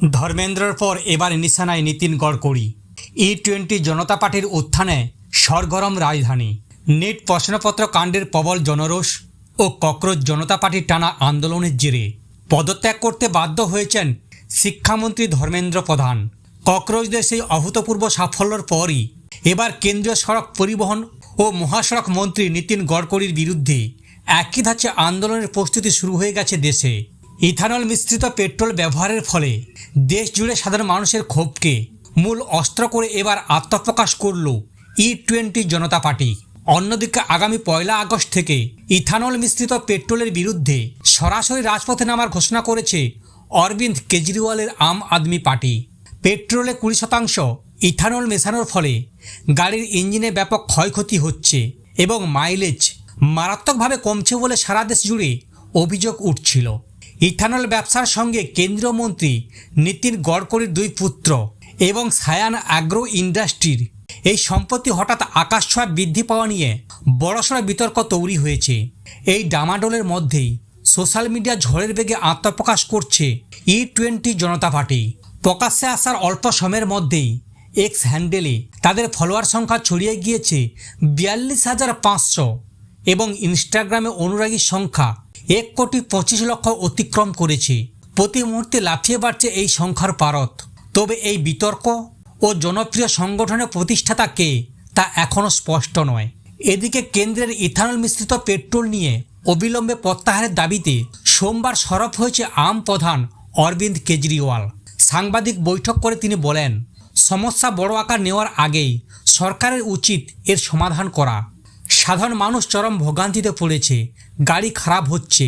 ধর্মেন্দ্রর পর এবার নিশানায় নীতিন গড়করি। E20 জনতা পার্টির উত্থানে সরগরম রাজধানী। নিট প্রশ্নপত্র কাণ্ডের প্রবল জনরোষ ও ককরোচ জনতা পার্টির টানা আন্দোলনের জেরে পদত্যাগ করতে বাধ্য হয়েছেন শিক্ষামন্ত্রী ধর্মেন্দ্র প্রধান। ককরোচদের সেই অভূতপূর্ব সাফল্যের পরই এবার কেন্দ্রীয় সড়ক পরিবহন ও মহাসড়ক মন্ত্রী নীতিন গড়করির বিরুদ্ধে একই ধাঁচে আন্দোলনের প্রস্তুতি শুরু হয়ে গেছে দেশে। ইথানল মিশ্রিত পেট্রোল ব্যবহারের ফলে দেশ জুড়ে সাধারণ মানুষের ক্ষোভকে মূল অস্ত্র করে এবার আত্মপ্রকাশ করল E20 জনতা পার্টি। অন্যদিকে আগামী 1 আগস্ট থেকে ইথানল মিশ্রিত পেট্রোলের বিরুদ্ধে সরাসরি রাজপথে নামার ঘোষণা করেছে অরবিন্দ কেজরিওয়ালের আম আদমি পার্টি। পেট্রোলে 20% ইথানল মেশানোর ফলে গাড়ির ইঞ্জিনে ব্যাপক ক্ষয়ক্ষতি হচ্ছে এবং মাইলেজ মারাত্মকভাবে কমছে বলে সারা দেশ জুড়ে অভিযোগ উঠছিল। ইথানল ব্যবসার সঙ্গে কেন্দ্রীয় মন্ত্রী নীতিন গড়করির 2 পুত্র এবং সায়ান অ্যাগ্রো ইন্ডাস্ট্রির এই সম্পত্তি হঠাৎ আকাশছোঁয়া বৃদ্ধি পাওয়া নিয়ে বড়সড় বিতর্ক তৈরি হয়েছে। এই ডামাডোলের মধ্যেই সোশ্যাল মিডিয়া ঝড়ের বেগে আত্মপ্রকাশ করছে E20 জনতা পার্টি। প্রকাশ্যে আসার অল্প সময়ের মধ্যেই এক্স হ্যান্ডেলে তাদের ফলোয়ার সংখ্যা ছড়িয়ে গিয়েছে 42,500 এবং ইনস্টাগ্রামে অনুরাগীর সংখ্যা 1,25,00,000 অতিক্রম করেছে। প্রতি মুহূর্তে লাফিয়ে বাড়ছে এই সংখ্যার পারত। তবে এই বিতর্ক ও জনপ্রিয় সংগঠনের প্রতিষ্ঠাতা কে তা এখনও স্পষ্ট নয়। এদিকে কেন্দ্রের ইথানল মিশ্রিত পেট্রোল নিয়ে অবিলম্বে প্রত্যাহারের দাবিতে সোমবার সরব হয়েছে আম প্রধান অরবিন্দ কেজরিওয়াল। সাংবাদিক বৈঠক করে তিনি বলেন, সমস্যা বড় আকার নেওয়ার আগেই সরকারের উচিত এর সমাধান করা। সাধারণ মানুষ চরম ভোগান্তিতে পড়েছে, গাড়ি খারাপ হচ্ছে,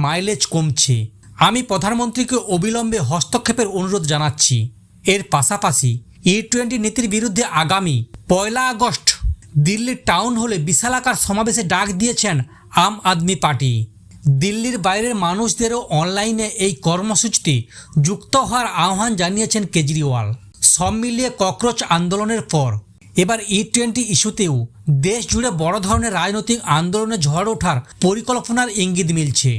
মাইলেজ কমছে। আমি প্রধানমন্ত্রীকে অবিলম্বে হস্তক্ষেপের অনুরোধ জানাচ্ছি। এর পাশাপাশি E20 নীতির বিরুদ্ধে আগামী 1 আগস্ট দিল্লির টাউন হলে বিশালাকার সমাবেশে ডাক দিয়েছেন আম আদমি পার্টি। দিল্লির বাইরের মানুষদেরও অনলাইনে এই কর্মসূচিতে যুক্ত হওয়ার আহ্বান জানিয়েছেন কেজরিওয়াল। সব মিলিয়ে ককরোচ আন্দোলনের পর এবার E20 ইস্যুতেও দেশ জুড়ে বড় ধরনের রাজনৈতিক আন্দোলনে ঝড় ওঠার পরিকল্পনার ইঙ্গিত মিলছে।